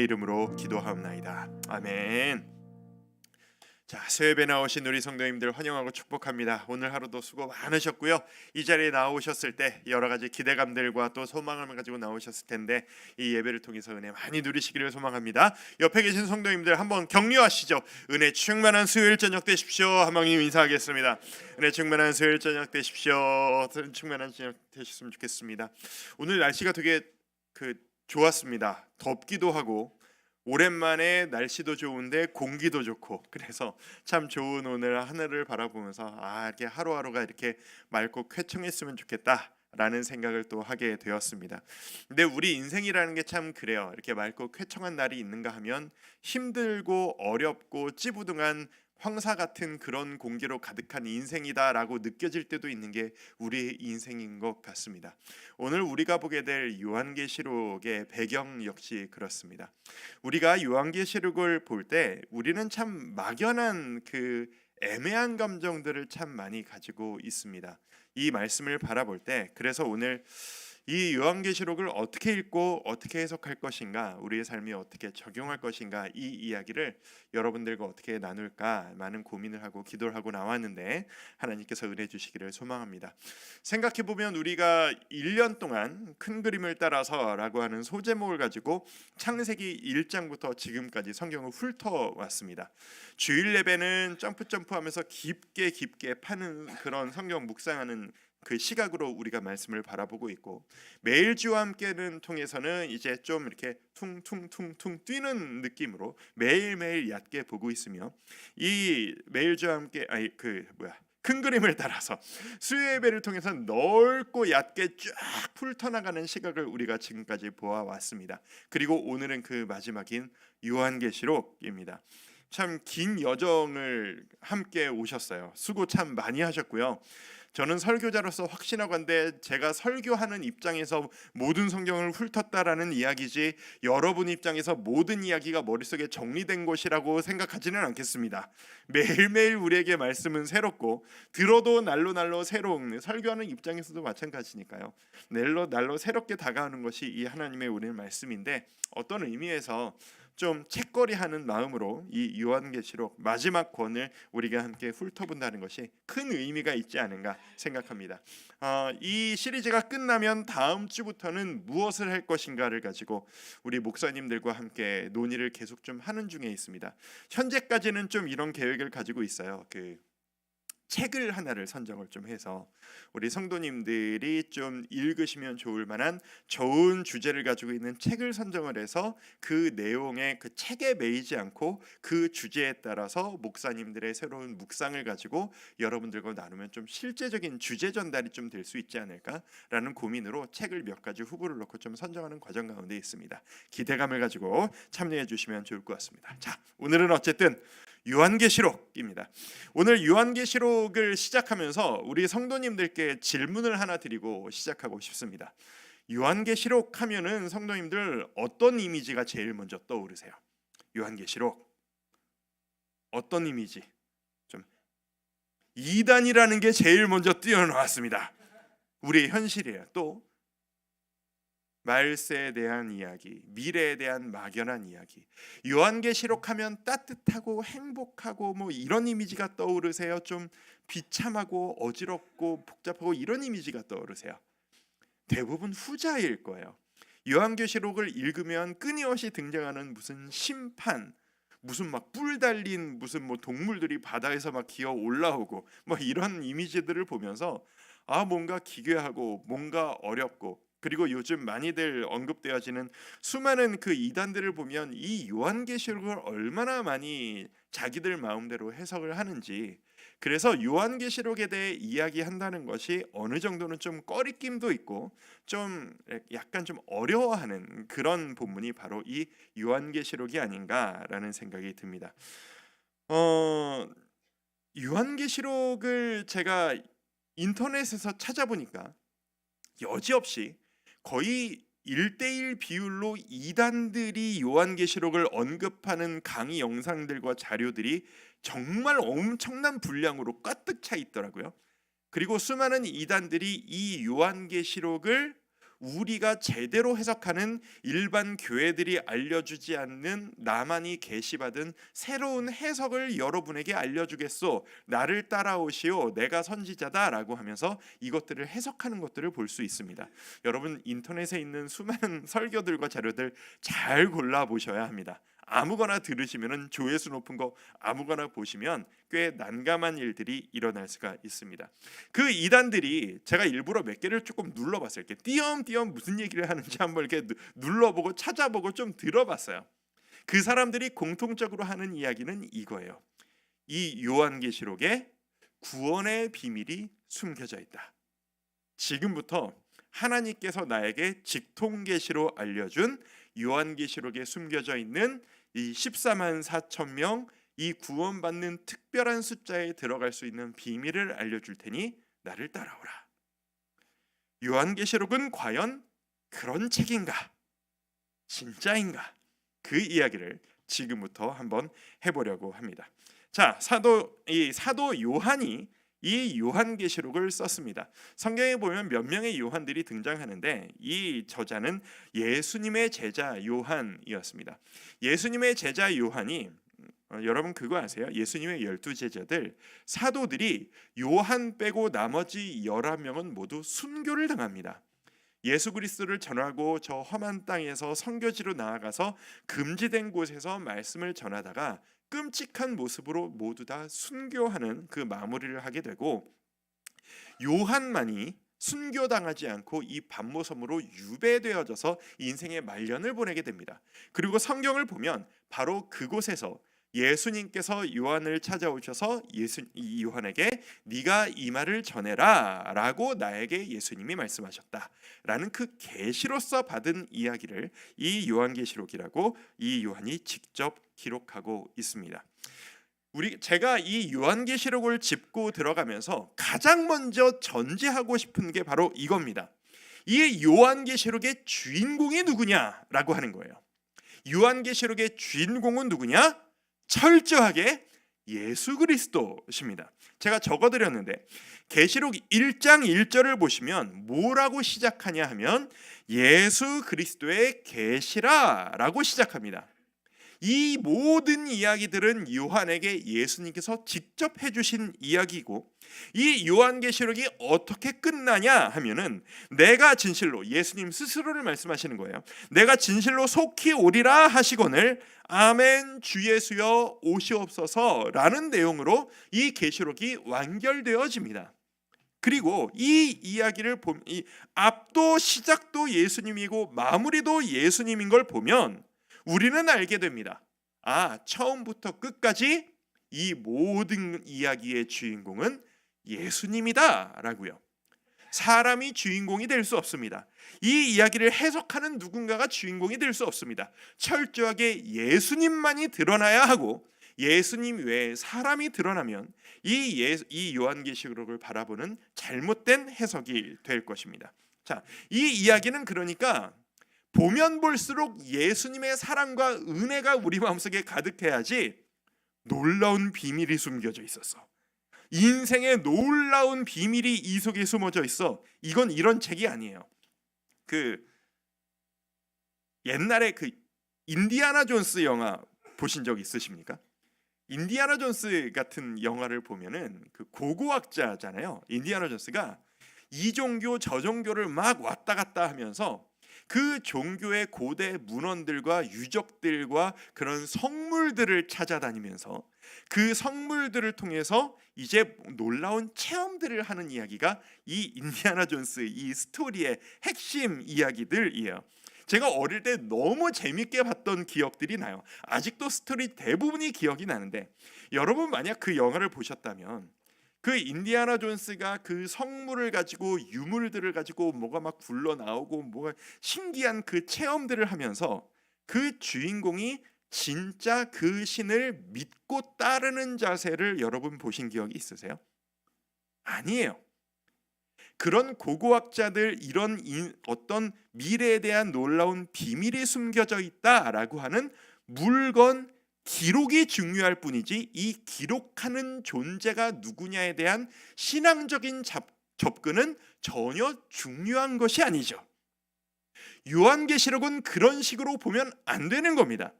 이름으로 기도하옵나이다. 아멘. 자, 새벽에 나오신 우리 성도님들 환영하고 축복합니다. 오늘 하루도 수고 많으셨고요. 이 자리에 나오셨을 때 여러 가지 기대감들과 또 소망을 가지고 나오셨을 텐데 이 예배를 통해서 은혜 많이 누리시기를 소망합니다. 옆에 계신 성도님들 한번 격려하시죠. 은혜 충만한 수요일 저녁 되십시오. 한번 인사하겠습니다. 은혜 충만한 수요일 저녁 되십시오. 충만한 저녁 되셨으면 좋겠습니다. 오늘 날씨가 되게 좋았습니다. 덥기도 하고 오랜만에 날씨도 좋은데 공기도 좋고 그래서 참 좋은 오늘 하늘을 바라보면서 이렇게 하루하루가 이렇게 맑고 쾌청했으면 좋겠다라는 생각을 또 하게 되었습니다. 근데 우리 인생이라는 게 참 그래요. 이렇게 맑고 쾌청한 날이 있는가 하면 힘들고 어렵고 찌부둥한 황사 같은 그런 공기로 가득한 인생이다라고 느껴질 때도 있는 게 우리의 인생인 것 같습니다. 오늘 우리가 보게 될 요한계시록의 배경 역시 그렇습니다. 우리가 요한계시록을 볼 때 우리는 참 막연한 애매한 감정들을 참 많이 가지고 있습니다. 이 말씀을 바라볼 때 그래서 오늘 이 요한계시록을 어떻게 읽고 어떻게 해석할 것인가, 우리의 삶에 어떻게 적용할 것인가, 이 이야기를 여러분들과 어떻게 나눌까 많은 고민을 하고 기도를 하고 나왔는데 하나님께서 은혜 주시기를 소망합니다. 생각해보면 우리가 1년 동안 큰 그림을 따라서라고 하는 소제목을 가지고 창세기 1장부터 지금까지 성경을 훑어왔습니다. 주일 예배는 점프하면서 깊게 파는 그런 성경 묵상하는 그 시각으로 우리가 말씀을 바라보고 있고, 매일 주와 함께는 통해서는 이제 좀 이렇게 퉁퉁퉁퉁 뛰는 느낌으로 매일매일 얕게 보고 있으며, 이 매일 주와 함께 큰 그림을 따라서 수요 예배를 통해서 넓고 얕게 쫙 훑어나가는 시각을 우리가 지금까지 보아왔습니다. 그리고 오늘은 그 마지막인 요한계시록입니다. 참 긴 여정을 함께 오셨어요. 수고 참 많이 하셨고요. 저는 설교자로서 확신하건대 제가 설교하는 입장에서 모든 성경을 훑었다라는 이야기지 여러분 입장에서 모든 이야기가 머릿속에 정리된 것이라고 생각하지는 않겠습니다. 매일매일 우리에게 말씀은 새롭고 들어도 날로 새로운, 설교하는 입장에서도 마찬가지니까요. 날로 새롭게 다가오는 것이 이 하나님의 우리의 말씀인데, 어떤 의미에서 좀 책거리하는 마음으로 이 요한계시록 마지막 권을 우리가 함께 훑어본다는 것이 큰 의미가 있지 않은가 생각합니다. 이 시리즈가 끝나면 다음 주부터는 무엇을 할 것인가를 가지고 우리 목사님들과 함께 논의를 계속 좀 하는 중에 있습니다. 현재까지는 좀 이런 계획을 가지고 있어요. 책을 하나를 선정을 좀 해서 우리 성도님들이 좀 읽으시면 좋을 만한 좋은 주제를 가지고 있는 책을 선정을 해서 그 내용에 그 책에 매이지 않고 그 주제에 따라서 목사님들의 새로운 묵상을 가지고 여러분들과 나누면 좀 실제적인 주제 전달이 좀 될 수 있지 않을까라는 고민으로 책을 몇 가지 후보를 놓고 좀 선정하는 과정 가운데 있습니다. 기대감을 가지고 참여해 주시면 좋을 것 같습니다. 자, 오늘은 어쨌든 요한계시록입니다. 오늘 요한계시록을 시작하면서 우리 성도님들께 질문을 하나 드리고 시작하고 싶습니다. 요한계시록 하면은 성도님들 어떤 이미지가 제일 먼저 떠오르세요? 요한계시록 어떤 이미지? 좀 이단이라는 게 제일 먼저 뛰어나왔습니다. 우리의 현실이에요. 또 말세에 대한 이야기, 미래에 대한 막연한 이야기. 요한계시록 하면 따뜻하고 행복하고 이런 이미지가 떠오르세요? 좀 비참하고 어지럽고 복잡하고 이런 이미지가 떠오르세요? 대부분 후자일 거예요. 요한계시록을 읽으면 끊임없이 등장하는 무슨 심판, 무슨 뿔 달린 무슨 동물들이 바다에서 기어 올라오고 이런 이미지들을 보면서 뭔가 기괴하고 뭔가 어렵고, 그리고 요즘 많이들 언급되어지는 수많은 그 이단들을 보면 이 요한계시록을 얼마나 많이 자기들 마음대로 해석을 하는지, 그래서 요한계시록에 대해 이야기한다는 것이 어느 정도는 좀 꺼리낌도 있고 좀 약간 좀 어려워하는 그런 본문이 바로 이 요한계시록이 아닌가라는 생각이 듭니다. 요한계시록을 제가 인터넷에서 찾아보니까 여지없이 거의 1대1 비율로 이단들이 요한계시록을 언급하는 강의 영상들과 자료들이 정말 엄청난 분량으로 가득 차 있더라고요. 그리고 수많은 이단들이 이 요한계시록을 우리가 제대로 해석하는 일반 교회들이 알려주지 않는 나만이 계시받은 새로운 해석을 여러분에게 알려주겠소. 나를 따라오시오. 내가 선지자다라고 하면서 이것들을 해석하는 것들을 볼 수 있습니다. 여러분 인터넷에 있는 수많은 설교들과 자료들 잘 골라보셔야 합니다. 아무거나 들으시면 조회수 높은 거 아무거나 보시면 꽤 난감한 일들이 일어날 수가 있습니다. 그 이단들이 제가 일부러 몇 개를 조금 눌러봤어요. 이렇게 띄엄띄엄 무슨 얘기를 하는지 한번 이렇게 눌러보고 찾아보고 좀 들어봤어요. 그 사람들이 공통적으로 하는 이야기는 이거예요. 이 요한계시록에 구원의 비밀이 숨겨져 있다. 지금부터 하나님께서 나에게 직통계시로 알려준 요한계시록에 숨겨져 있는 이 14만 4천 명, 이 구원받는 특별한 숫자에 들어갈 수 있는 비밀을 알려줄 테니 나를 따라오라. 요한계시록은 과연 그런 책인가? 진짜인가? 그 이야기를 지금부터 한번 해보려고 합니다. 자, 사도 요한이 이 요한계시록을 썼습니다. 성경에 보면 몇 명의 요한들이 등장하는데 이 저자는 예수님의 제자 요한이었습니다. 예수님의 제자 요한이 여러분 그거 아세요? 예수님의 12제자들 사도들이 요한 빼고 나머지 11명은 모두 순교를 당합니다. 예수 그리스도를 전하고 저 험한 땅에서 선교지로 나아가서 금지된 곳에서 말씀을 전하다가 끔찍한 모습으로 모두 다 순교하는 그 마무리를 하게 되고, 요한만이 순교당하지 않고 이 반모섬으로 유배되어져서 인생의 말년을 보내게 됩니다. 그리고 성경을 보면 바로 그곳에서 예수님께서 요한을 찾아오셔서 이 요한에게 네가 이 말을 전해라 라고 나에게 예수님이 말씀하셨다 라는 그 계시로서 받은 이야기를 이 요한계시록이라고 이 요한이 직접 기록하고 있습니다. 제가 이 요한계시록을 짚고 들어가면서 가장 먼저 전제하고 싶은 게 바로 이겁니다. 이 요한계시록의 주인공이 누구냐라고 하는 거예요. 요한계시록의 주인공은 누구냐? 철저하게 예수 그리스도십니다. 제가 적어드렸는데 계시록 1장 1절을 보시면 뭐라고 시작하냐 하면 예수 그리스도의 계시라라고 시작합니다. 이 모든 이야기들은 요한에게 예수님께서 직접 해주신 이야기고, 이 요한계시록이 어떻게 끝나냐 하면은 내가 진실로, 예수님 스스로를 말씀하시는 거예요. 내가 진실로 속히 오리라 하시거늘 아멘 주 예수여 오시옵소서 라는 내용으로 이 계시록이 완결되어집니다. 그리고 이 이야기를 보면 이 앞도 시작도 예수님이고 마무리도 예수님인 걸 보면 우리는 알게 됩니다. 처음부터 끝까지 이 모든 이야기의 주인공은 예수님이다 라고요. 사람이 주인공이 될 수 없습니다. 이 이야기를 해석하는 누군가가 주인공이 될 수 없습니다. 철저하게 예수님만이 드러나야 하고, 예수님 외에 사람이 드러나면 이 요한계시록을 바라보는 잘못된 해석이 될 것입니다. 자, 이 이야기는 그러니까 보면 볼수록 예수님의 사랑과 은혜가 우리 마음속에 가득해야지 놀라운 비밀이 숨겨져 있었어. 인생의 놀라운 비밀이 이 속에 숨어져 있어. 이건 이런 책이 아니에요. 옛날에 인디아나 존스 영화 보신 적 있으십니까? 인디아나 존스 같은 영화를 보면은 고고학자잖아요. 인디아나 존스가 이 종교 저 종교를 막 왔다 갔다 하면서 그 종교의 고대 문헌들과 유적들과 그런 성물들을 찾아다니면서 그 성물들을 통해서 이제 놀라운 체험들을 하는 이야기가 이 인디아나 존스 이 스토리의 핵심 이야기들이에요. 제가 어릴 때 너무 재밌게 봤던 기억들이 나요. 아직도 스토리 대부분이 기억이 나는데, 여러분 만약 그 영화를 보셨다면 그 인디아나 존스가 그 성물을 가지고 유물들을 가지고 뭐가 막 굴러 나오고 뭐가 신기한 그 체험들을 하면서 그 주인공이 진짜 그 신을 믿고 따르는 자세를 여러분 보신 기억이 있으세요? 아니에요. 그런 고고학자들 이런 어떤 미래에 대한 놀라운 비밀이 숨겨져 있다라고 하는 물건 기록이 중요할 뿐이지 이 기록하는 존재가 누구냐에 대한 신앙적인 접근은 전혀 중요한 것이 아니죠. 요한계시록은 그런 식으로 보면 안 되는 겁니다.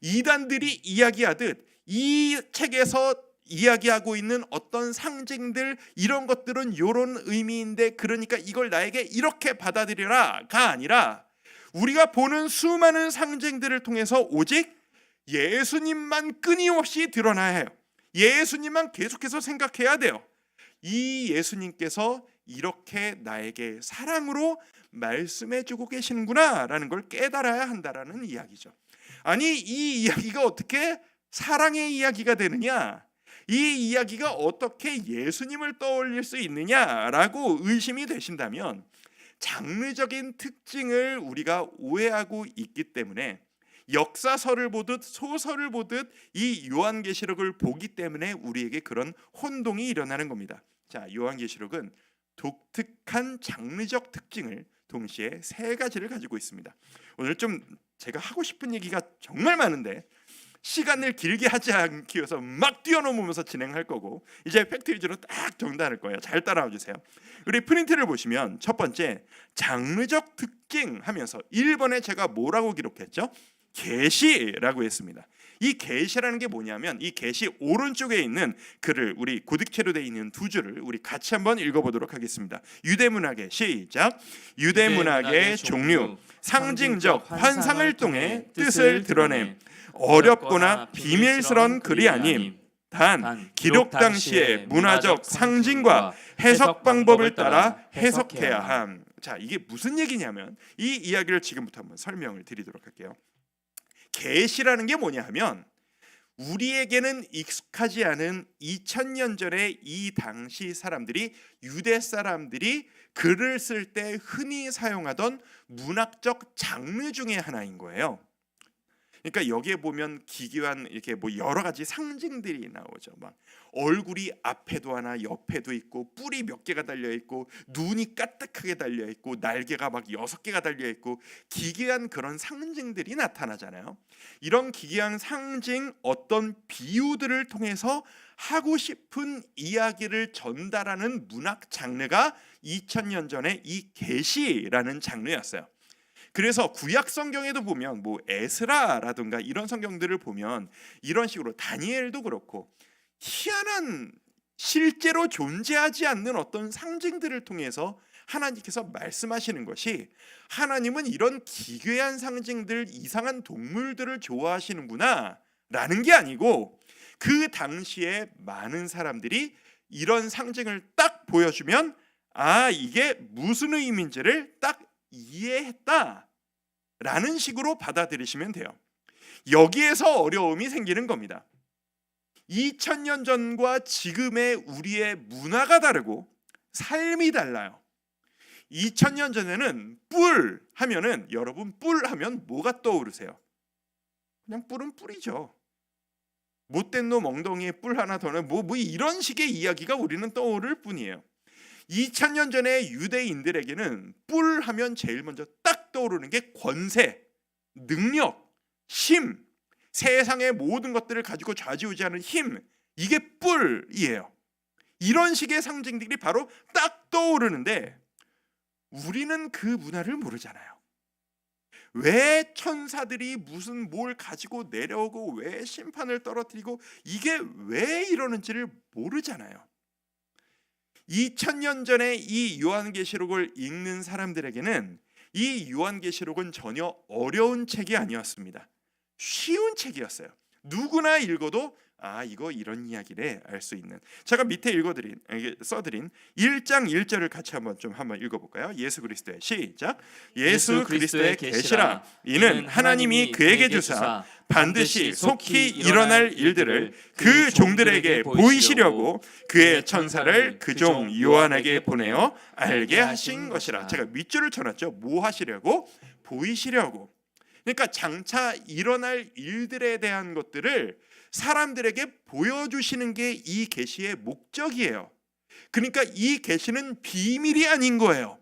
이단들이 이야기하듯 이 책에서 이야기하고 있는 어떤 상징들, 이런 것들은 이런 의미인데 그러니까 이걸 나에게 이렇게 받아들여라가 아니라, 우리가 보는 수많은 상징들을 통해서 오직 예수님만 끊임없이 드러나야 해요. 예수님만 계속해서 생각해야 돼요. 이 예수님께서 이렇게 나에게 사랑으로 말씀해주고 계시는구나 라는 걸 깨달아야 한다라는 이야기죠. 아니, 이 이야기가 어떻게 사랑의 이야기가 되느냐, 이 이야기가 어떻게 예수님을 떠올릴 수 있느냐라고 의심이 되신다면 장르적인 특징을 우리가 오해하고 있기 때문에, 역사서를 보듯 소설을 보듯 이 요한계시록을 보기 때문에 우리에게 그런 혼동이 일어나는 겁니다. 자, 요한계시록은 독특한 장르적 특징을 동시에 세 가지를 가지고 있습니다. 오늘 좀 제가 하고 싶은 얘기가 정말 많은데 시간을 길게 하지 않기 위해서 막 뛰어넘으면서 진행할 거고, 이제 팩트 위주로 딱 정리할 거예요. 잘 따라와 주세요. 우리 프린트를 보시면 첫 번째, 장르적 특징 하면서 1번에 제가 뭐라고 기록했죠? 계시라고 했습니다. 이 계시라는 게 뭐냐면, 이 계시 오른쪽에 있는 글을, 우리 고딕체로 되어 있는 두 줄을 우리 같이 한번 읽어보도록 하겠습니다. 유대문학의 시작. 유대문학의 종류, 상징적 환상을 통해 뜻을 드러냄, 어렵거나 비밀스런 글이 아님, 단 기록 당시의 문화적 상징과 해석 방법을 따라 해석해야 함. 자, 이게 무슨 얘기냐면, 이 이야기를 지금부터 한번 설명을 드리도록 할게요. 계시라는 게 뭐냐 하면, 우리에게는 익숙하지 않은 2000년 전에 이 당시 사람들이, 유대 사람들이 글을 쓸 때 흔히 사용하던 문학적 장르 중에 하나인 거예요. 그러니까 여기에 보면 기괴한 이렇게 뭐 여러 가지 상징들이 나오죠. 막 얼굴이 앞에도 하나 옆에도 있고, 뿔이 몇 개가 달려 있고, 눈이 까딱하게 달려 있고, 날개가 막 6개가 달려 있고, 기괴한 그런 상징들이 나타나잖아요. 이런 기괴한 상징, 어떤 비유들을 통해서 하고 싶은 이야기를 전달하는 문학 장르가 2000년 전에 이 계시라는 장르였어요. 그래서 구약 성경에도 보면 뭐 에스라라든가 이런 성경들을 보면 이런 식으로, 다니엘도 그렇고, 희한한 실제로 존재하지 않는 어떤 상징들을 통해서 하나님께서 말씀하시는 것이, 하나님은 이런 기괴한 상징들, 이상한 동물들을 좋아하시는구나 라는 게 아니고, 그 당시에 많은 사람들이 이런 상징을 딱 보여주면 아, 이게 무슨 의미인지를 딱 이해했다 라는 식으로 받아들이시면 돼요. 여기에서 어려움이 생기는 겁니다. 2000년 전과 지금의 우리의 문화가 다르고 삶이 달라요. 2000년 전에는 뿔 하면은, 여러분 뿔 하면 뭐가 떠오르세요? 그냥 뿔은 뿔이죠. 못된 놈 엉덩이에 뿔 하나 더 넣으면 뭐 이런 식의 이야기가 우리는 떠오를 뿐이에요. 2000년 전에 유대인들에게는 뿔 하면 제일 먼저 딱 떠오르는 게 권세, 능력, 힘, 세상의 모든 것들을 가지고 좌지우지하는 힘, 이게 뿔이에요. 이런 식의 상징들이 바로 딱 떠오르는데, 우리는 그 문화를 모르잖아요. 왜 천사들이 무슨 뭘 가지고 내려오고, 왜 심판을 떨어뜨리고, 이게 왜 이러는지를 모르잖아요. 2000년 전에 이 요한계시록을 읽는 사람들에게는 이 요한계시록은 전혀 어려운 책이 아니었습니다. 쉬운 책이었어요. 누구나 읽어도 아, 이거 이런 이야기래 알 수 있는. 제가 밑에 써드린 1장 1절을 같이 한번 읽어볼까요? 예수 그리스도의 시작. 예수 그리스도의 계시라, 이는 하나님이 그에게 주사 반드시 속히 일어날 일들을 그 종들에게 보이시려고 그의 천사를 그 종 요한에게 보내어 알게 하신 것이라. 제가 밑줄을 쳐놨죠. 뭐 하시려고? 보이시려고. 그러니까 장차 일어날 일들에 대한 것들을 사람들에게 보여주시는 게 이 계시의 목적이에요. 그러니까 이 계시는 비밀이 아닌 거예요.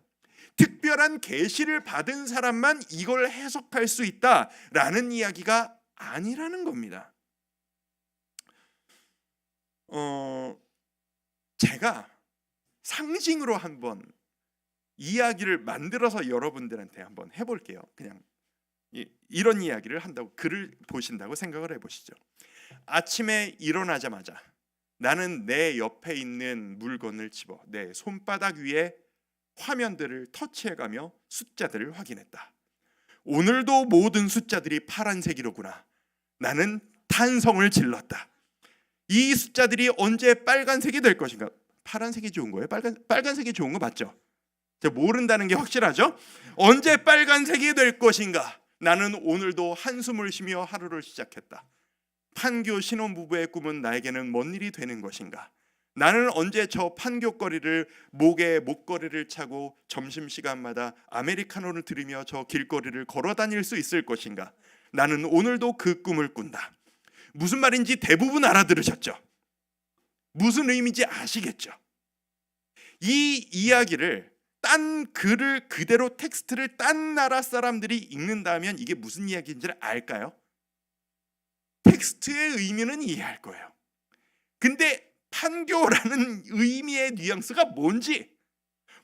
특별한 계시를 받은 사람만 이걸 해석할 수 있다라는 이야기가 아니라는 겁니다. 제가 상징으로 한번 이야기를 만들어서 여러분들한테 한번 해볼게요. 그냥 이런 이야기를 한다고, 글을 보신다고 생각을 해보시죠. 아침에 일어나자마자 나는 내 옆에 있는 물건을 집어 내 손바닥 위에 화면들을 터치해가며 숫자들을 확인했다. 오늘도 모든 숫자들이 파란색이로구나. 나는 탄성을 질렀다. 이 숫자들이 언제 빨간색이 될 것인가? 파란색이 좋은 거예요? 빨간색이 좋은 거 맞죠? 모른다는 게 확실하죠? 언제 빨간색이 될 것인가? 나는 오늘도 한숨을 쉬며 하루를 시작했다. 판교 신혼부부의 꿈은 나에게는 뭔 일이 되는 것인가? 나는 언제 저 판교거리를 목에 목걸이를 차고 점심시간마다 아메리카노를 들으며 저 길거리를 걸어 다닐 수 있을 것인가? 나는 오늘도 그 꿈을 꾼다. 무슨 말인지 대부분 알아들으셨죠? 무슨 의미인지 아시겠죠? 이 이야기를 딴 글을 그대로 텍스트를 딴 나라 사람들이 읽는다면 이게 무슨 이야기인지를 알까요? 텍스트의 의미는 이해할 거예요. 근데 판교라는 의미의 뉘앙스가 뭔지,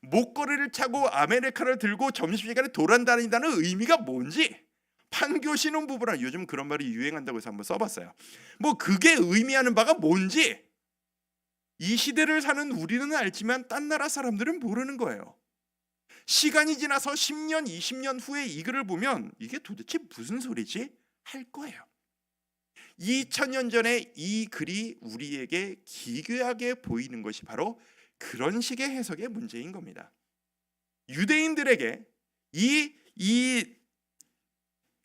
목걸이를 차고 아메리카노를 들고 점심시간에 돌아다닌다는 의미가 뭔지, 판교 신혼부부라 요즘 그런 말이 유행한다고 해서 한번 써봤어요. 그게 의미하는 바가 뭔지 이 시대를 사는 우리는 알지만 딴 나라 사람들은 모르는 거예요. 시간이 지나서 10년, 20년 후에 이 글을 보면 이게 도대체 무슨 소리지? 할 거예요. 2000년 전에 이 글이 우리에게 기괴하게 보이는 것이 바로 그런 식의 해석의 문제인 겁니다. 유대인들에게 이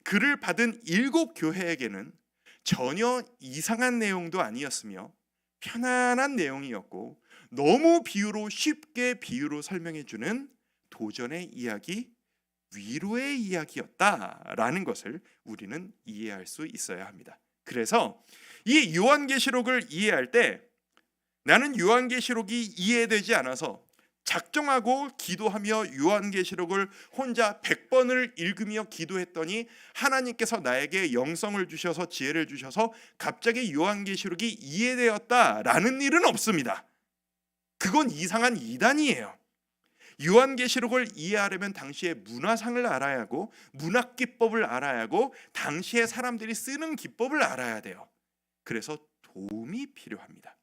글을 받은 7 교회에게는 전혀 이상한 내용도 아니었으며 편안한 내용이었고 너무 쉽게 비유로 설명해주는 도전의 이야기, 위로의 이야기였다라는 것을 우리는 이해할 수 있어야 합니다. 그래서 이 요한계시록을 이해할 때 나는 요한계시록이 이해되지 않아서 작정하고 기도하며 요한계시록을 혼자 100번을 읽으며 기도했더니 하나님께서 나에게 영성을 주셔서 지혜를 주셔서 갑자기 요한계시록이 이해되었다라는 일은 없습니다. 그건 이상한 이단이에요. 요한계시록을 이해하려면 당시의 문화상을 알아야 하고 문학 기법을 알아야 하고 당시의 사람들이 쓰는 기법을 알아야 돼요. 그래서 도움이 필요합니다.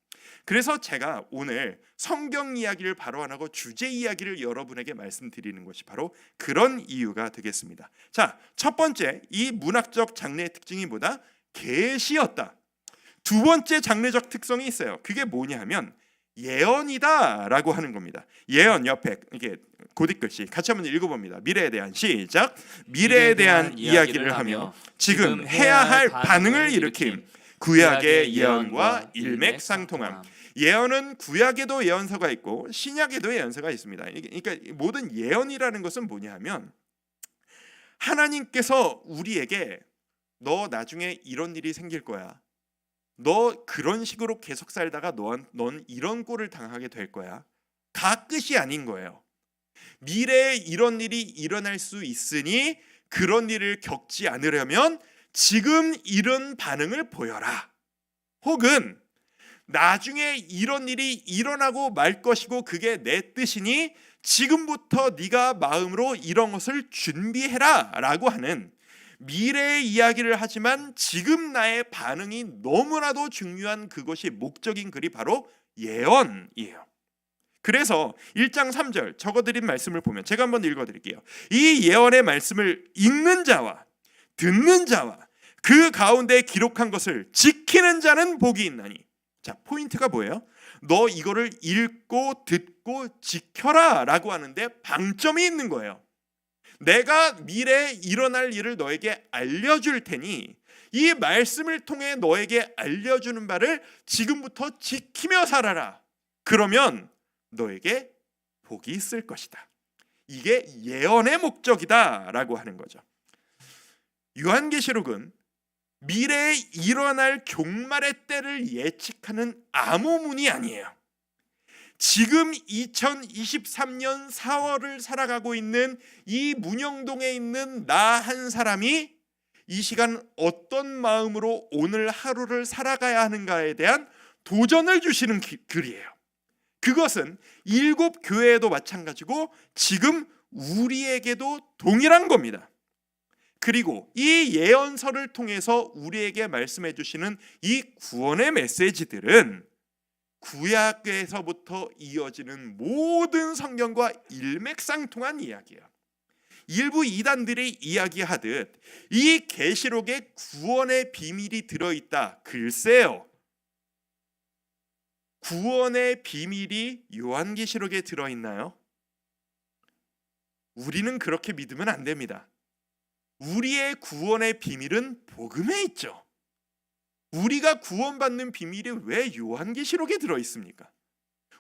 그래서 제가 오늘 성경 이야기를 바로 안 하고 주제 이야기를 여러분에게 말씀드리는 것이 바로 그런 이유가 되겠습니다. 자, 첫 번째, 이 문학적 장르의 특징이 뭐다? 계시였다. 두 번째 장르적 특성이 있어요. 그게 뭐냐 하면 예언이다라고 하는 겁니다. 예언 옆에 이게 고딕글씨 같이 한번 읽어봅니다. 미래에 대한 시작. 미래에 대한 이야기를 하며 지금 해야 할 반응을 일으킴. 구약의 예언과 일맥상통함. 예언은 구약에도 예언서가 있고 신약에도 예언서가 있습니다. 그러니까 모든 예언이라는 것은 뭐냐 하면 하나님께서 우리에게 너 나중에 이런 일이 생길 거야. 너 그런 식으로 계속 살다가 넌 이런 꼴을 당하게 될 거야. 다 끝이 아닌 거예요. 미래에 이런 일이 일어날 수 있으니 그런 일을 겪지 않으려면 지금 이런 반응을 보여라. 혹은 나중에 이런 일이 일어나고 말 것이고 그게 내 뜻이니 지금부터 네가 마음으로 이런 것을 준비해라 라고 하는 미래의 이야기를 하지만 지금 나의 반응이 너무나도 중요한 그것이 목적인 글이 바로 예언이에요. 그래서 1장 3절 적어드린 말씀을 보면 제가 한번 읽어드릴게요. 이 예언의 말씀을 읽는 자와 듣는 자와 그 가운데 기록한 것을 지키는 자는 복이 있나니. 자, 포인트가 뭐예요? 너 이거를 읽고 듣고 지켜라 라고 하는데 방점이 있는 거예요. 내가 미래에 일어날 일을 너에게 알려줄 테니 이 말씀을 통해 너에게 알려주는 바를 지금부터 지키며 살아라. 그러면 너에게 복이 있을 것이다. 이게 예언의 목적이다 라고 하는 거죠. 요한계시록은 미래에 일어날 종말의 때를 예측하는 암호문이 아니에요. 지금 2023년 4월을 살아가고 있는 이 문영동에 있는 나 한 사람이 이 시간 어떤 마음으로 오늘 하루를 살아가야 하는가에 대한 도전을 주시는 글이에요. 그것은 일곱 교회에도 마찬가지고 지금 우리에게도 동일한 겁니다. 그리고 이 예언서를 통해서 우리에게 말씀해 주시는 이 구원의 메시지들은 구약에서부터 이어지는 모든 성경과 일맥상통한 이야기예요. 일부 이단들이 이야기하듯 이 계시록에 구원의 비밀이 들어있다. 글쎄요, 구원의 비밀이 요한계시록에 들어있나요? 우리는 그렇게 믿으면 안 됩니다. 우리의 구원의 비밀은 복음에 있죠. 우리가 구원받는 비밀이 왜 요한계시록에 들어있습니까?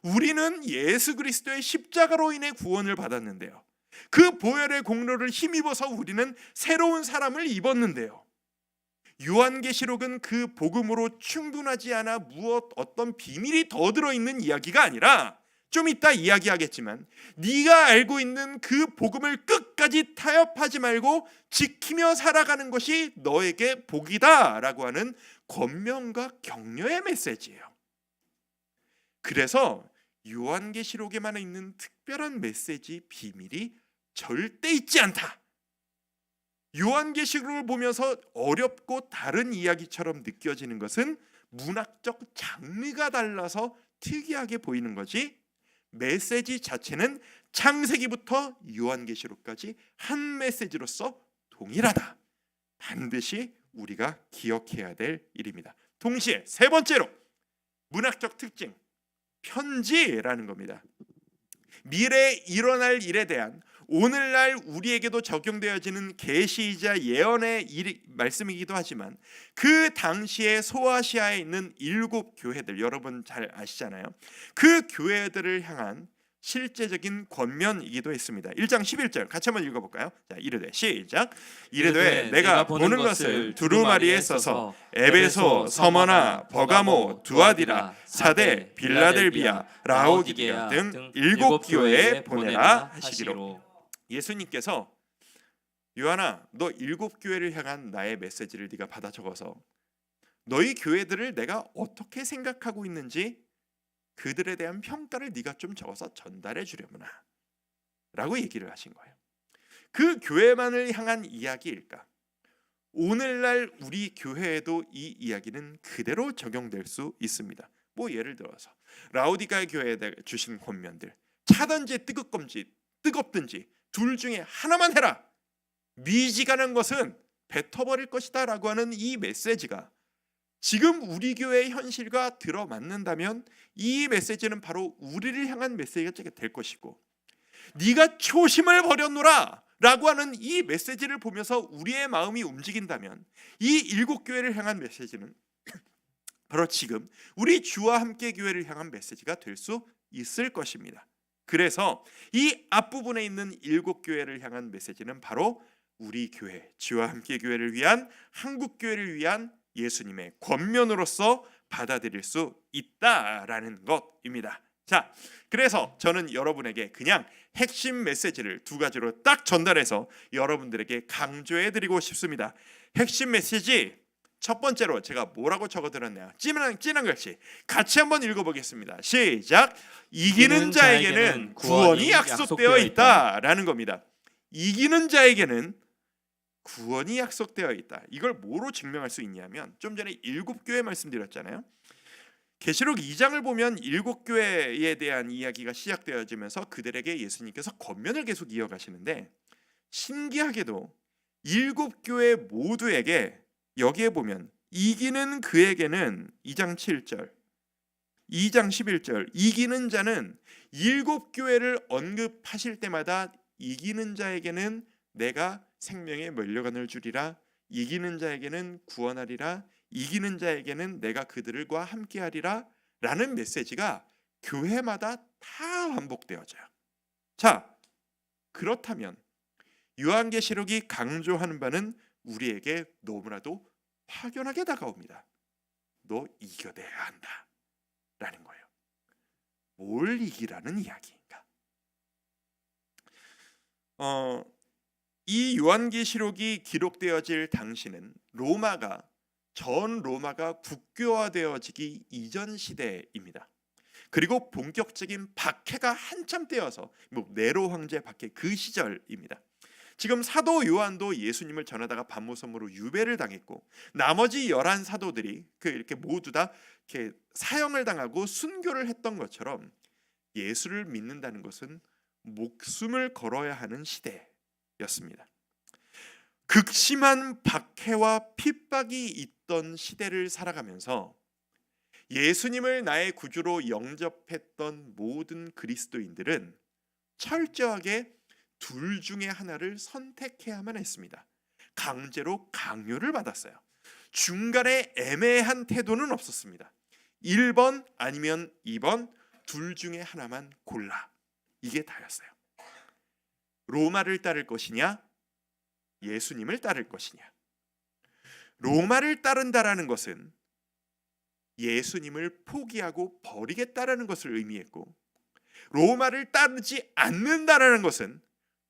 우리는 예수 그리스도의 십자가로 인해 구원을 받았는데요, 그 보혈의 공로를 힘입어서 우리는 새로운 사람을 입었는데요, 요한계시록은 그 복음으로 충분하지 않아 어떤 비밀이 더 들어있는 이야기가 아니라, 좀 이따 이야기하겠지만 네가 알고 있는 그 복음을 끝까지 타협하지 말고 지키며 살아가는 것이 너에게 복이다 라고 하는 권면과 격려의 메시지예요. 그래서 요한계시록에만 있는 특별한 메시지 비밀이 절대 있지 않다. 요한계시록을 보면서 어렵고 다른 이야기처럼 느껴지는 것은 문학적 장르가 달라서 특이하게 보이는 거지, 메시지 자체는 창세기부터 요한계시록까지 한 메시지로서 동일하다. 반드시 우리가 기억해야 될 일입니다. 동시에 세 번째로 문학적 특징, 편지라는 겁니다. 미래에 일어날 일에 대한 오늘날 우리에게도 적용되어지는 계시이자 예언의 말씀이기도 하지만, 그 당시에 소아시아에 있는 일곱 교회들, 여러분 잘 아시잖아요. 그 교회들을 향한 실제적인 권면이기도 했습니다. 1장 11절 같이 한번 읽어볼까요? 자, 이르되 시작. 이르되 내가 보는 것을 두루마리에 써서 에베소, 서머나, 버가모, 두아디라, 사데, 빌라델비아, 라오디게아 등 일곱 교회에 보내라 하시기로. 예수님께서 요한아, 너 일곱 교회를 향한 나의 메시지를 네가 받아 적어서 너희 교회들을 내가 어떻게 생각하고 있는지 그들에 대한 평가를 네가 좀 적어서 전달해 주려구나 라고 얘기를 하신 거예요. 그 교회만을 향한 이야기일까? 오늘날 우리 교회에도 이 이야기는 그대로 적용될 수 있습니다. 뭐 예를 들어서 라오디가 교회에 주신 권면들, 차든지 뜨겁든지 둘 중에 하나만 해라, 미지근한 것은 뱉어버릴 것이다 라고 하는 이 메시지가 지금 우리 교회의 현실과 들어맞는다면 이 메시지는 바로 우리를 향한 메시지가 될 것이고, 네가 초심을 버렸노라 라고 하는 이 메시지를 보면서 우리의 마음이 움직인다면 이 일곱 교회를 향한 메시지는 바로 지금 우리 주와 함께 교회를 향한 메시지가 될 수 있을 것입니다. 그래서 이 앞부분에 있는 일곱 교회를 향한 메시지는 바로 우리 교회, 주와 함께 교회를 위한, 한국 교회를 위한 예수님의 권면으로서 받아들일 수 있다라는 것입니다. 자, 그래서 저는 여러분에게 그냥 핵심 메시지를 두 가지로 딱 전달해서 여러분들에게 강조해드리고 싶습니다. 핵심 메시지 첫 번째로 제가 뭐라고 적어드렸나요? 찐한 글씨 같이 한번 읽어보겠습니다. 시작. 이기는 자에게는 구원이 약속되어 있다라는 겁니다. 이기는 자에게는 구원이 약속되어 있다. 이걸 뭐로 증명할 수 있냐면, 좀 전에 일곱 교회 말씀드렸잖아요. 계시록 2장을 보면 일곱 교회에 대한 이야기가 시작되어지면서 그들에게 예수님께서 권면을 계속 이어가시는데, 신기하게도 일곱 교회 모두에게 여기에 보면 이기는 그에게는 2장 7절, 2장 11절, 이기는 자는 일곱 교회를 언급하실 때마다 이기는 자에게는 내가 생명의 면류관을 주리라, 이기는 자에게는 구원하리라, 이기는 자에게는 내가 그들과 함께하리라 라는 메시지가 교회마다 다 반복되어져요. 자, 그렇다면 요한계시록이 강조하는 바는 우리에게 너무나도 확연하게 다가옵니다. 너 이겨내야 한다 라는 거예요. 뭘 이기라는 이야기인가? 이 요한계시록이 기록되어질 당시는 전 로마가 국교화되어지기 이전 시대입니다. 그리고 본격적인 박해가 한참 되어서 네로 황제 박해 그 시절입니다. 지금 사도 요한도 예수님을 전하다가 반모섬으로 유배를 당했고 나머지 11 사도들이 이렇게 모두 다 이렇게 사형을 당하고 순교를 했던 것처럼 예수를 믿는다는 것은 목숨을 걸어야 하는 시대였습니다. 극심한 박해와 핍박이 있던 시대를 살아가면서 예수님을 나의 구주로 영접했던 모든 그리스도인들은 철저하게 둘 중에 하나를 선택해야만 했습니다. 강제로 강요를 받았어요. 중간에 애매한 태도는 없었습니다. 1번 아니면 2번 둘 중에 하나만 골라. 이게 다였어요. 로마를 따를 것이냐, 예수님을 따를 것이냐. 로마를 따른다라는 것은 예수님을 포기하고 버리겠다라는 것을 의미했고, 로마를 따르지 않는다라는 것은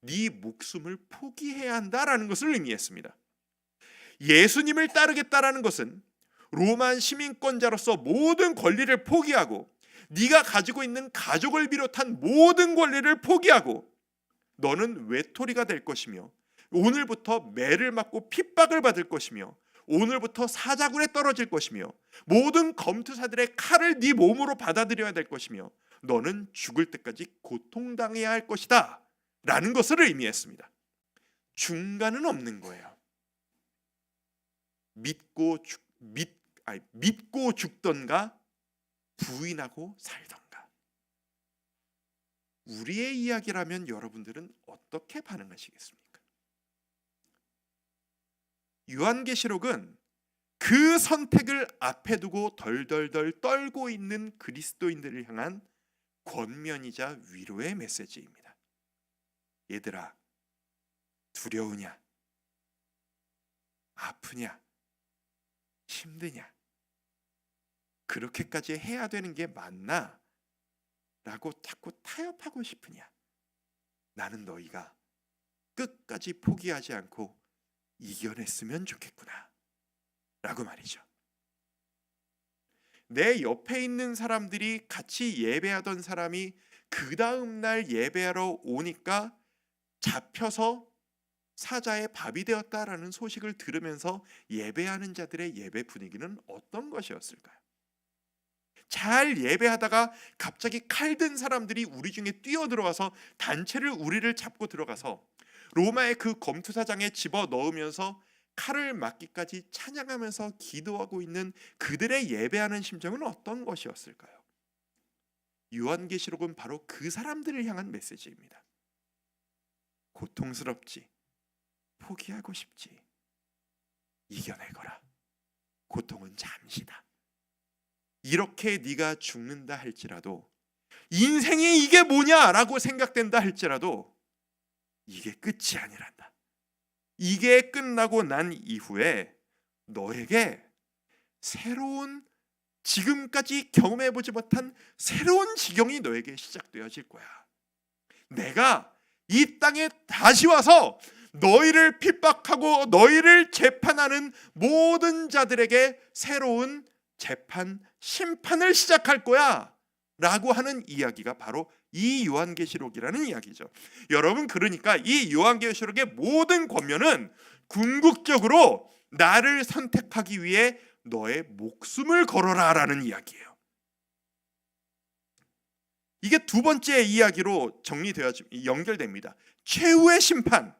네 목숨을 포기해야 한다라는 것을 의미했습니다. 예수님을 따르겠다라는 것은 로마 시민권자로서 모든 권리를 포기하고 네가 가지고 있는 가족을 비롯한 모든 권리를 포기하고 너는 외톨이가 될 것이며 오늘부터 매를 맞고 핍박을 받을 것이며 오늘부터 사자굴에 떨어질 것이며 모든 검투사들의 칼을 네 몸으로 받아들여야 될 것이며 너는 죽을 때까지 고통당해야 할 것이다 라는 것을 의미했습니다. 중간은 없는 거예요. 믿고 죽던가 부인하고 살던가. 우리의 이야기라면 여러분들은 어떻게 반응하시겠습니까? 요한계시록은 그 선택을 앞에 두고 덜덜덜 떨고 있는 그리스도인들을 향한 권면이자 위로의 메시지입니다. 얘들아, 두려우냐? 아프냐? 힘드냐? 그렇게까지 해야 되는 게 맞나? 라고 자꾸 타협하고 싶으냐? 나는 너희가 끝까지 포기하지 않고 이겨냈으면 좋겠구나 라고 말이죠. 내 옆에 있는 사람들이 같이 예배하던 사람이 그 다음 날 예배하러 오니까 잡혀서 사자의 밥이 되었다라는 소식을 들으면서 예배하는 자들의 예배 분위기는 어떤 것이었을까요? 잘 예배하다가 갑자기 칼 든 사람들이 우리 중에 뛰어들어와서 단체를 우리를 잡고 들어가서 로마의 그 검투사장에 집어넣으면서 칼을 맞기까지 찬양하면서 기도하고 있는 그들의 예배하는 심정은 어떤 것이었을까요? 요한계시록은 바로 그 사람들을 향한 메시지입니다. 고통스럽지, 포기하고 싶지, 이겨내거라. 고통은 잠시다. 이렇게 네가 죽는다 할지라도, 인생이 이게 뭐냐라고 생각된다 할지라도 이게 끝이 아니란다. 이게 끝나고 난 이후에 너에게 새로운, 지금까지 경험해보지 못한 새로운 지경이 너에게 시작되어질 거야. 내가 이 땅에 다시 와서 너희를 핍박하고 너희를 재판하는 모든 자들에게 새로운 재판, 심판을 시작할 거야 라고 하는 이야기가 바로 이 요한계시록이라는 이야기죠. 여러분, 그러니까 이 요한계시록의 모든 권면은 궁극적으로 나를 선택하기 위해 너의 목숨을 걸어라 라는 이야기예요. 이게 두 번째 이야기로 연결됩니다. 최후의 심판.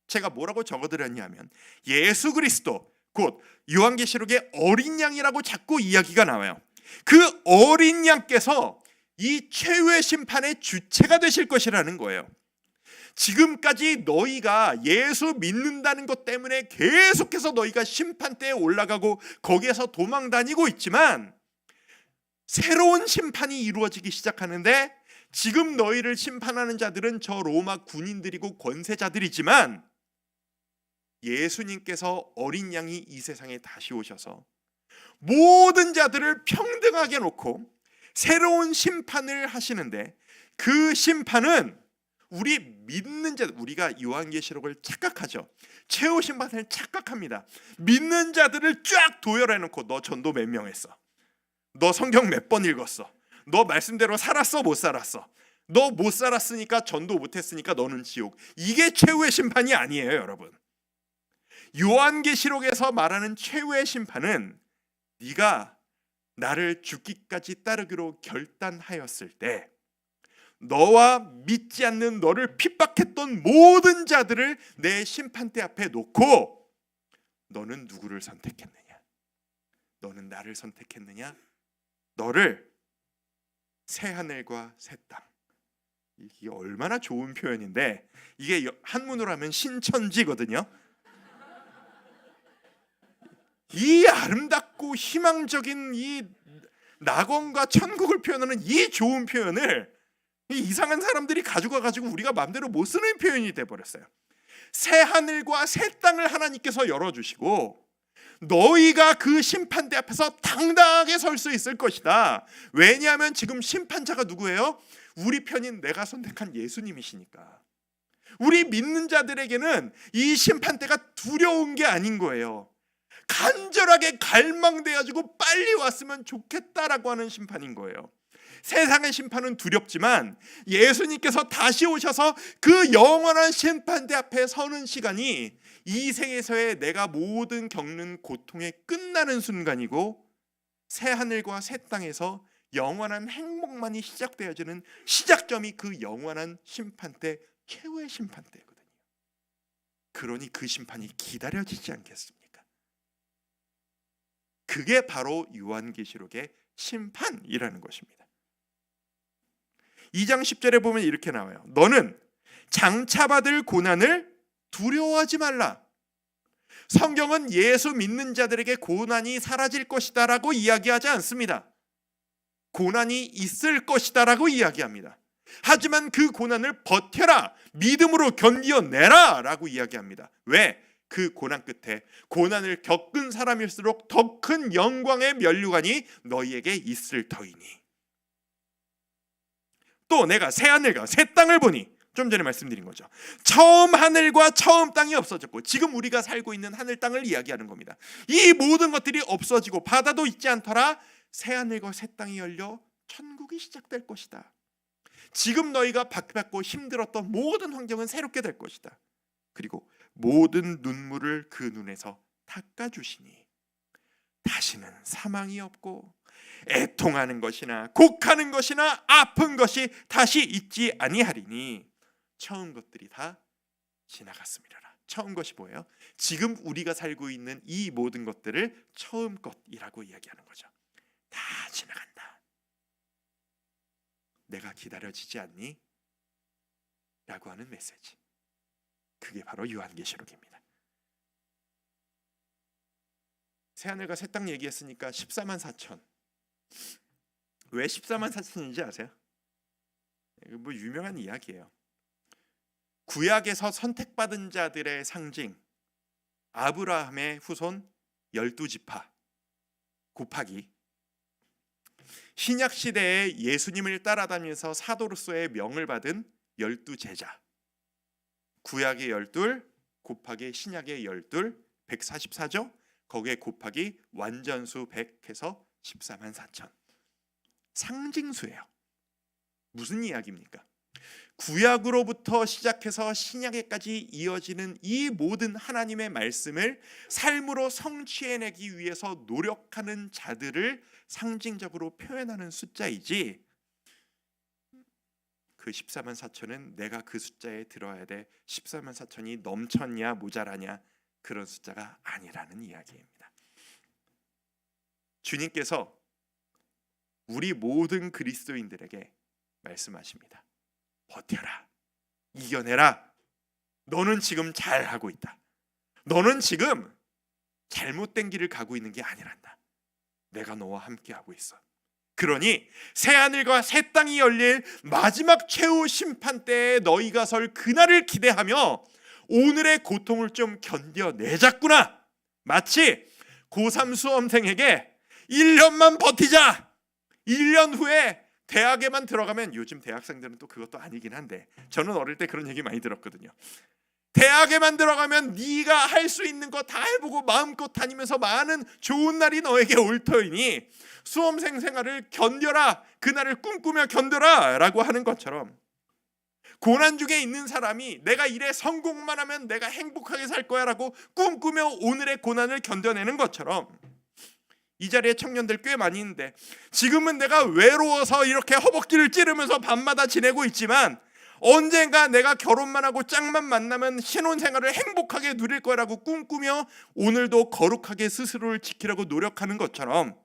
제가 뭐라고 적어드렸냐면 예수 그리스도, 곧 요한계시록의 어린 양이라고 자꾸 이야기가 나와요. 그 어린 양께서 이 최후의 심판의 주체가 되실 것이라는 거예요. 지금까지 너희가 예수 믿는다는 것 때문에 계속해서 너희가 심판대에 올라가고 거기에서 도망 다니고 있지만 새로운 심판이 이루어지기 시작하는데, 지금 너희를 심판하는 자들은 저 로마 군인들이고 권세자들이지만 예수님께서 어린 양이 이 세상에 다시 오셔서 모든 자들을 평등하게 놓고 새로운 심판을 하시는데, 그 심판은 우리 믿는 자, 우리가 요한계시록을 착각하죠. 최후 심판을 착각합니다. 믿는 자들을 쫙 도열해 놓고 너 전도 몇 명 했어? 너 성경 몇 번 읽었어? 너 말씀대로 살았어 못 살았어? 너 못 살았으니까 전도 못했으니까 너는 지옥. 이게 최후의 심판이 아니에요, 여러분. 요한계시록에서 말하는 최후의 심판은 네가 나를 죽기까지 따르기로 결단하였을 때 너와 믿지 않는 너를 핍박했던 모든 자들을 내 심판대 앞에 놓고 너는 누구를 선택했느냐? 너는 나를 선택했느냐? 너를 새 하늘과 새 땅. 이게 얼마나 좋은 표현인데, 이게 한문으로 하면 신천지거든요. 이 아름답고 희망적인 이 낙원과 천국을 표현하는 이 좋은 표현을 이 이상한 사람들이 가지고 가지고 우리가 마음대로 못 쓰는 표현이 돼버렸어요. 새 하늘과 새 땅을 하나님께서 열어주시고 너희가 그 심판대 앞에서 당당하게 설 수 있을 것이다. 왜냐하면 지금 심판자가 누구예요? 우리 편인 내가 선택한 예수님이시니까. 우리 믿는 자들에게는 이 심판대가 두려운 게 아닌 거예요. 간절하게 갈망돼가지고 빨리 왔으면 좋겠다라고 하는 심판인 거예요. 세상의 심판은 두렵지만 예수님께서 다시 오셔서 그 영원한 심판대 앞에 서는 시간이 이 생에서의 내가 모든 겪는 고통의 끝나는 순간이고, 새 하늘과 새 땅에서 영원한 행복만이 시작되어지는 시작점이 그 영원한 심판대, 최후의 심판대거든요. 그러니 그 심판이 기다려지지 않겠습니까? 그게 바로 요한계시록의 심판이라는 것입니다. 2장 10절에 보면 이렇게 나와요. 너는 장차받을 고난을 두려워하지 말라. 성경은 예수 믿는 자들에게 고난이 사라질 것이다 라고 이야기하지 않습니다. 고난이 있을 것이다 라고 이야기합니다. 하지만 그 고난을 버텨라, 믿음으로 견디어내라 라고 이야기합니다. 왜? 그 고난 끝에 고난을 겪은 사람일수록 더 큰 영광의 면류관이 너희에게 있을 터이니. 또 내가 새 하늘과 새 땅을 보니, 좀 전에 말씀드린 거죠. 처음 하늘과 처음 땅이 없어졌고, 지금 우리가 살고 있는 하늘 땅을 이야기하는 겁니다. 이 모든 것들이 없어지고 바다도 있지 않더라. 새 하늘과 새 땅이 열려 천국이 시작될 것이다. 지금 너희가 박받고 힘들었던 모든 환경은 새롭게 될 것이다. 그리고 모든 눈물을 그 눈에서 닦아주시니 다시는 사망이 없고 애통하는 것이나 곡하는 것이나 아픈 것이 다시 있지 아니하리니 처음 것들이 다 지나갔음이라. 처음 것이 뭐예요? 지금 우리가 살고 있는 이 모든 것들을 처음 것이라고 이야기하는 거죠. 다 지나간다. 내가 기다려지지 않니? 라고 하는 메시지. 그게 바로 요한계시록입니다. 새하늘과 새 땅 얘기했으니까 14만 4천. 왜 14만 4천인지 아세요? 이거 뭐 유명한 이야기예요. 구약에서 선택받은 자들의 상징 아브라함의 후손 12지파 곱하기 신약 시대에 예수님을 따라다니면서 사도로서의 명을 받은 12제자, 구약의 12 곱하기 신약의 12 144죠. 거기에 곱하기 완전수 100 해서 14만 4천. 상징수예요. 무슨 이야기입니까? 구약으로부터 시작해서 신약에까지 이어지는 이 모든 하나님의 말씀을 삶으로 성취해내기 위해서 노력하는 자들을 상징적으로 표현하는 숫자이지, 그 14만 4천은 내가 그 숫자에 들어야 돼 14만 4천이 넘쳤냐 모자라냐 그런 숫자가 아니라는 이야기입니다. 주님께서 우리 모든 그리스도인들에게 말씀하십니다. 버텨라, 이겨내라. 너는 지금 잘하고 있다. 너는 지금 잘못된 길을 가고 있는 게 아니란다. 내가 너와 함께하고 있어. 그러니 새하늘과 새 땅이 열릴 마지막 최후 심판 때에 너희가 설 그날을 기대하며 오늘의 고통을 좀 견뎌내자꾸나. 마치 고3 수험생에게 1년만 버티자. 1년 후에 대학에만 들어가면, 요즘 대학생들은 또 그것도 아니긴 한데 저는 어릴 때 그런 얘기 많이 들었거든요. 대학에만 들어가면 네가 할 수 있는 거 다 해보고 마음껏 다니면서 많은 좋은 날이 너에게 올 터이니 수험생 생활을 견뎌라, 그날을 꿈꾸며 견뎌라 라고 하는 것처럼 고난 중에 있는 사람이 내가 이래 성공만 하면 내가 행복하게 살 거야 라고 꿈꾸며 오늘의 고난을 견뎌내는 것처럼, 이 자리에 청년들 꽤 많이 있는데 지금은 내가 외로워서 이렇게 허벅지를 찌르면서 밤마다 지내고 있지만 언젠가 내가 결혼만 하고 짝만 만나면 신혼생활을 행복하게 누릴 거라고 꿈꾸며 오늘도 거룩하게 스스로를 지키려고 노력하는 것처럼,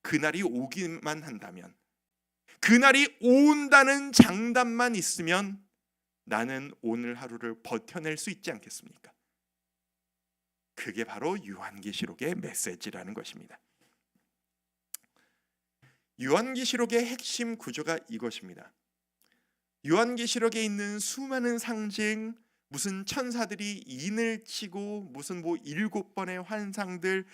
그날이 오기만 한다면, 그날이 온다는 장담만 있으면 나는 오늘 하루를 버텨낼 수 있지 않겠습니까? 그게 바로 요한계시록의 메시지라는 것입니다. 요한계시록의 핵심 구조가 이것입니다. 요한계시록에 있는 수많은 상징, 무슨 천사들이 인을 치고 무슨 7번의 환상들,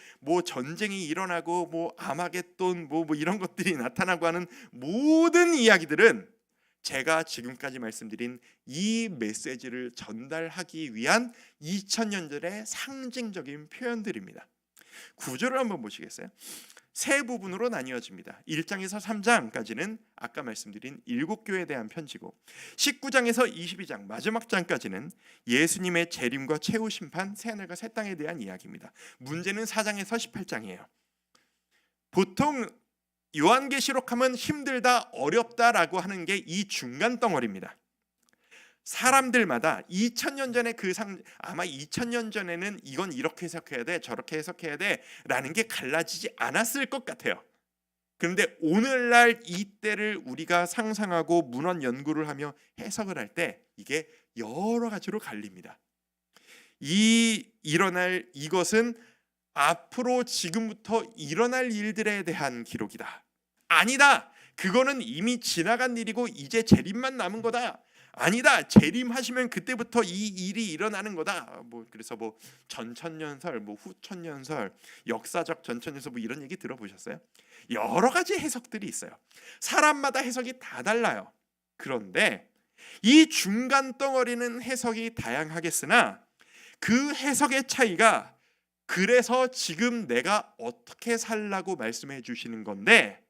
전쟁이 일어나고 아마겟돈 이런 것들이 나타나고 하는 모든 이야기들은 제가 지금까지 말씀드린 이 메시지를 전달하기 위한 2000년 전의 상징적인 표현들입니다. 구조를 한번 보시겠어요? 세 부분으로 나뉘어집니다. 1장에서 3장까지는 아까 말씀드린 7교회에 대한 편지고, 19장에서 22장 마지막 장까지는 예수님의 재림과 최후 심판, 새하늘과 새 땅에 대한 이야기입니다. 문제는 4장에서 18장이에요. 보통 요한계시록 하면 힘들다, 어렵다라고 하는 게 이 중간 덩어리입니다. 사람들마다 2000년 전에 아마 2000년 전에는 이건 이렇게 해석해야 돼, 저렇게 해석해야 돼 라는 게 갈라지지 않았을 것 같아요. 그런데 오늘날 이때를 우리가 상상하고 문헌 연구를 하며 해석을 할 때 이게 여러 가지로 갈립니다. 이것은 앞으로 지금부터 일어날 일들에 대한 기록이다. 아니다, 그거는 이미 지나간 일이고 이제 재림만 남은 거다. 아니다, 재림하시면 그때부터 이 일이 일어나는 거다. 그래서 전천년설, 후천년설, 역사적 전천년설 이런 얘기 들어보셨어요? 여러 가지 해석들이 있어요. 사람마다 해석이 다 달라요. 그런데 이 중간 덩어리는 해석이 다양하겠으나 그 해석의 차이가 그래서 지금 내가 어떻게 살라고 말씀해 주시는 건데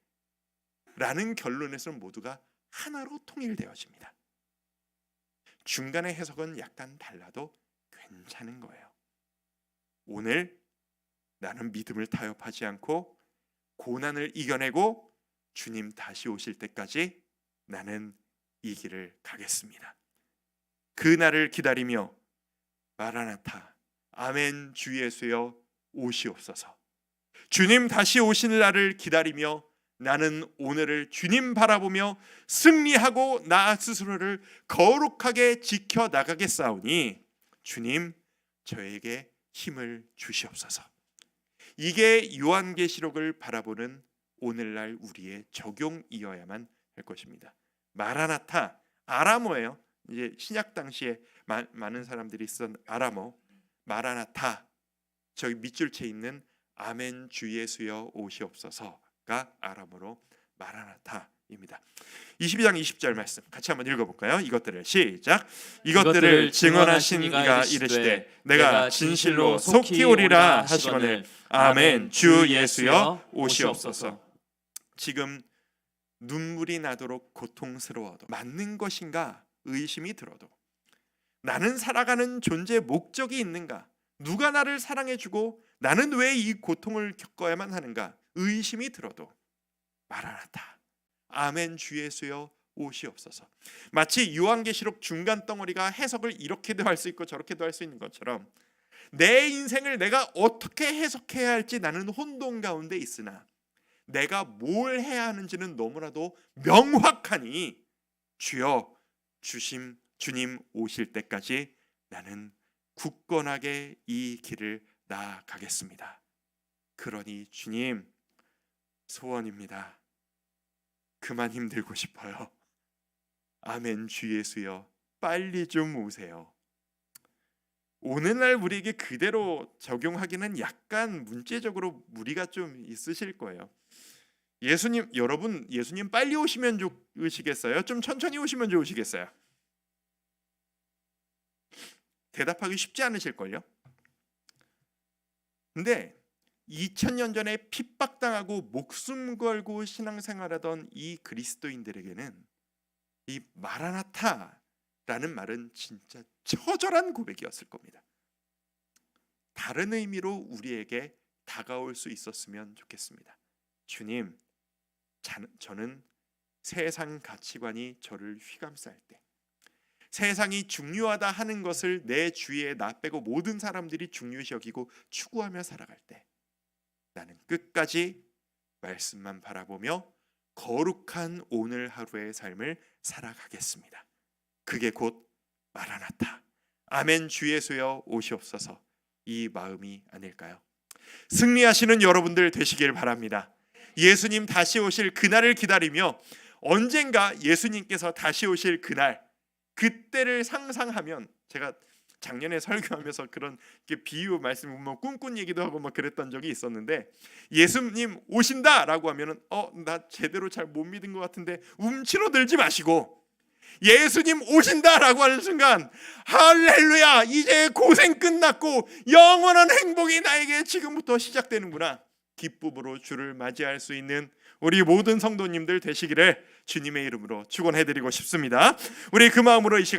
라는 결론에서는 모두가 하나로 통일되어집니다. 중간의 해석은 약간 달라도 괜찮은 거예요. 오늘 나는 믿음을 타협하지 않고 고난을 이겨내고 주님 다시 오실 때까지 나는 이 길을 가겠습니다. 그 날을 기다리며 마라나타, 아멘 주 예수여 오시옵소서. 주님 다시 오실 날을 기다리며 나는 오늘을 주님 바라보며 승리하고 나 스스로를 거룩하게 지켜나가겠사오니 주님 저에게 힘을 주시옵소서. 이게 요한계시록을 바라보는 오늘날 우리의 적용이어야만 할 것입니다. 마라나타, 아람어예요. 이제 신약 당시에 많은 사람들이 쓴 아람어. 마라나타, 저기 밑줄째 있는 아멘 주 예수여 오시옵소서가 아람어로 마라나타입니다. 22장 20절 말씀 같이 한번 읽어볼까요? 이것들을 시작. 이것들을 증언하신 이가 이르시되 내가 진실로 속히 오리라 하시거늘 아멘 주 예수여 오시옵소서. 지금 눈물이 나도록 고통스러워도 맞는 것인가 의심이 들어도 나는 살아가는 존재의 목적이 있는가, 누가 나를 사랑해주고 나는 왜 이 고통을 겪어야만 하는가 의심이 들어도 마라나타, 아멘 주 예수여 오시옵소서. 마치 요한계시록 중간 덩어리가 해석을 이렇게도 할 수 있고 저렇게도 할 수 있는 것처럼 내 인생을 내가 어떻게 해석해야 할지 나는 혼돈 가운데 있으나 내가 뭘 해야 하는지는 너무나도 명확하니 주여 주님 오실 때까지 나는 굳건하게 이 길을 나아가겠습니다. 그러니 주님 소원입니다. 그만 힘들고 싶어요. 아멘 주 예수여 빨리 좀 오세요. 오늘날 우리에게 그대로 적용하기는 약간 문제적으로 무리가 좀 있으실 거예요. 여러분 예수님 빨리 오시면 좋으시겠어요? 좀 천천히 오시면 좋으시겠어요? 대답하기 쉽지 않으실걸요? 근데 2000년 전에 핍박당하고 목숨 걸고 신앙생활하던 이 그리스도인들에게는 이 마라나타라는 말은 진짜 처절한 고백이었을 겁니다. 다른 의미로 우리에게 다가올 수 있었으면 좋겠습니다. 주님, 저는 세상 가치관이 저를 휘감쌀 때, 세상이 중요하다 하는 것을 내 주위에 나 빼고 모든 사람들이 중요시 여기고 추구하며 살아갈 때, 나는 끝까지 말씀만 바라보며 거룩한 오늘 하루의 삶을 살아가겠습니다. 그게 곧 마라나타, 아멘 주 예수여 오시옵소서, 이 마음이 아닐까요? 승리하시는 여러분들 되시길 바랍니다. 예수님 다시 오실 그날을 기다리며 언젠가 예수님께서 다시 오실 그날, 그때를 상상하면, 제가 작년에 설교하면서 그런 비유 말씀 보면 꿈꾼 얘기도 하고 막 그랬던 적이 있었는데, 예수님 오신다라고 하면은 나 제대로 잘 못 믿은 것 같은데 움츠러들지 마시고, 예수님 오신다라고 하는 순간 할렐루야, 이제 고생 끝났고 영원한 행복이 나에게 지금부터 시작되는구나, 기쁨으로 주를 맞이할 수 있는 우리 모든 성도님들 되시기를 주님의 이름으로 축원해드리고 싶습니다. 우리 그 마음으로 이 시간